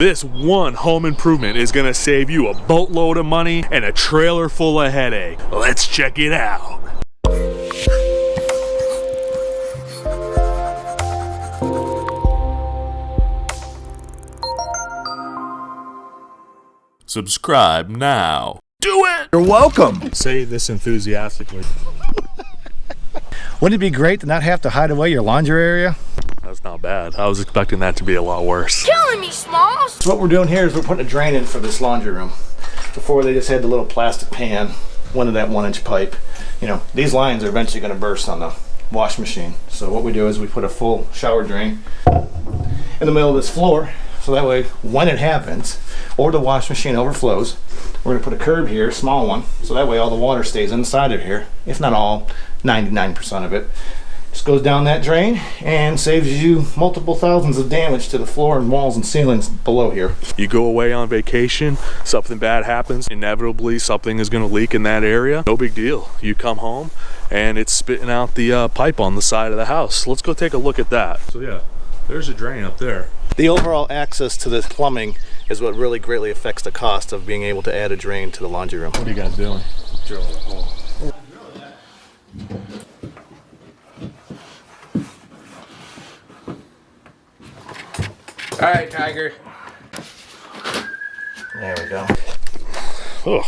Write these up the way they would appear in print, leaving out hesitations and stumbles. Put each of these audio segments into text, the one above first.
This one home improvement is gonna save you a boatload of money and a trailer full of headache. Let's check it out. Subscribe now. Do it! You're welcome. Say this enthusiastically. Wouldn't it be great to not have to hide away your laundry area? That's not bad. I was expecting that to be a lot worse. Killing me, Smalls. So what we're doing here is we're putting a drain in for this laundry room. Before they just had the little plastic pan, one of that 1-inch pipe. You know, these lines are eventually going to burst on the wash machine. So what we do is we put a full shower drain in the middle of this floor. So that way, when it happens, or the wash machine overflows, we're going to put a curb here, small one, so that way all the water stays inside of here. If not all, 99% of it. Just goes down that drain and saves you multiple thousands of damage to the floor and walls and ceilings below here. You go away on vacation, something bad happens, inevitably something is going to leak in that area. No big deal. You come home and it's spitting out the pipe on the side of the house. Let's go take a look at that. So yeah, there's a drain up there. The overall access to this plumbing is what really greatly affects the cost of being able to add a drain to the laundry room. What are you guys doing? Drilling a hole. All right, Tiger. There we go. Ugh.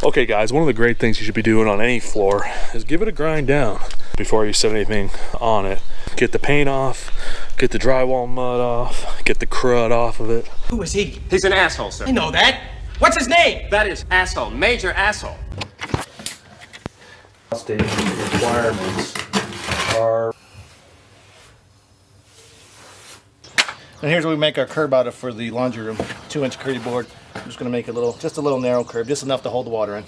Okay guys, one of the great things you should be doing on any floor is give it a grind down before you set anything on it. Get the paint off, get the drywall mud off, get the crud off of it. Who is he? He's an asshole, sir. I know that. What's his name? That is asshole, major asshole. State requirements are. And here's what we make our curb out of for the laundry room. 2-inch curdy board. I'm just gonna make a little, just a little narrow curb, just enough to hold the water in.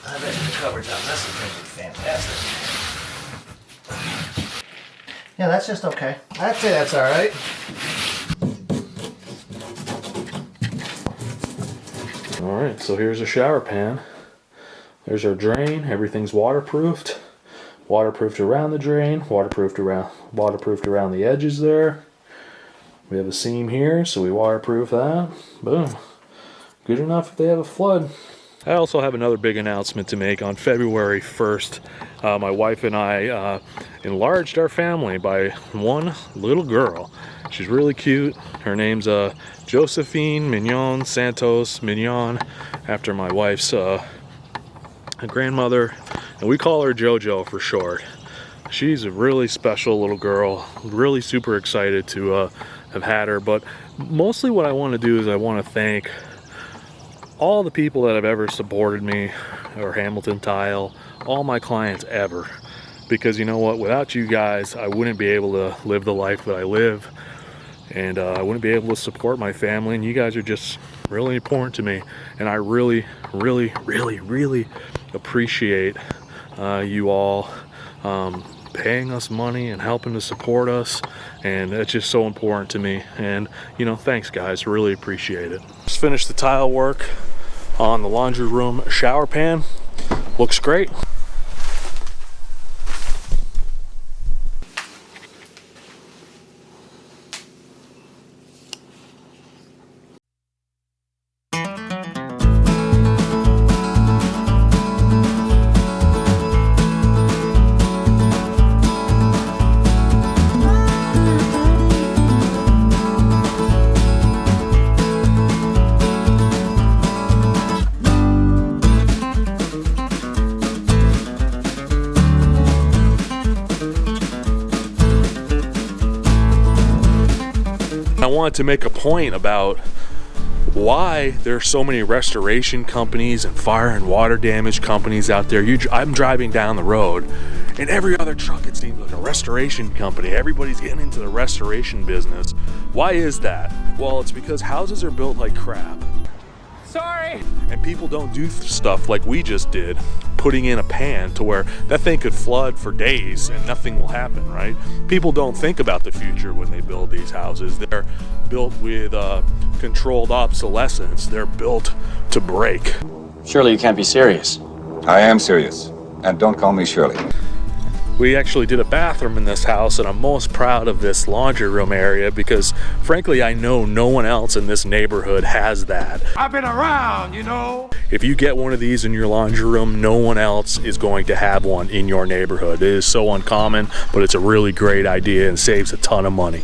I bet the coverage on this is going to be fantastic. Yeah, that's just okay. I'd say that's all right. All right, so here's a shower pan. There's our drain. Everything's waterproofed. Waterproofed around the drain. Waterproofed around the edges there. We have a seam here, so we waterproof that. Boom. Good enough if they have a flood. I also have another big announcement to make. On February 1st, my wife and I enlarged our family by one little girl. She's really cute. Her name's Josephine Mignon Santos Mignon, after my wife's grandmother, and we call her JoJo for short. She's a really special little girl. Really super excited to have had her, but mostly what I want to do is I want to thank all the people that have ever supported me, or Hamilton Tile, all my clients ever. Because you know what, without you guys, I wouldn't be able to live the life that I live, and I wouldn't be able to support my family, and you guys are just really important to me. And I really, really, really, really appreciate you all paying us money and helping to support us, and that's just so important to me. And you know, thanks guys, really appreciate it. Just finished the tile work on the laundry room shower pan. Looks great. I wanted to make a point about why there's so many restoration companies and fire and water damage companies out there. I'm driving down the road and every other truck, it seems like a restoration company. Everybody's getting into the restoration business. Why is that? Well, it's because houses are built like crap. Sorry. And people don't do stuff like we just did, putting in a pan to where that thing could flood for days and nothing will happen, right? People don't think about the future when they build these houses. They're built with controlled obsolescence. They're built to break. Surely you can't be serious. I am serious. And don't call me Shirley. We actually did a bathroom in this house, and I'm most proud of this laundry room area because, frankly, I know no one else in this neighborhood has that. I've been around, you know. If you get one of these in your laundry room, no one else is going to have one in your neighborhood. It is so uncommon, but it's a really great idea and saves a ton of money.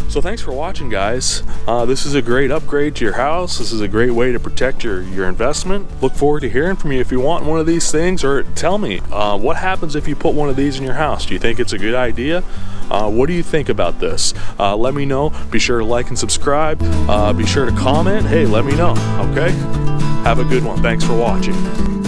So thanks for watching, guys. This is a great upgrade to your house. This is a great way to protect your investment. Look forward to hearing from you if you want one of these things, or tell me what happens if you put one of these in your house. Do you think it's a good idea? What do you think about this? Let me know. Be sure to like and subscribe. Be sure to comment. Hey, let me know, okay? Have a good one. Thanks for watching.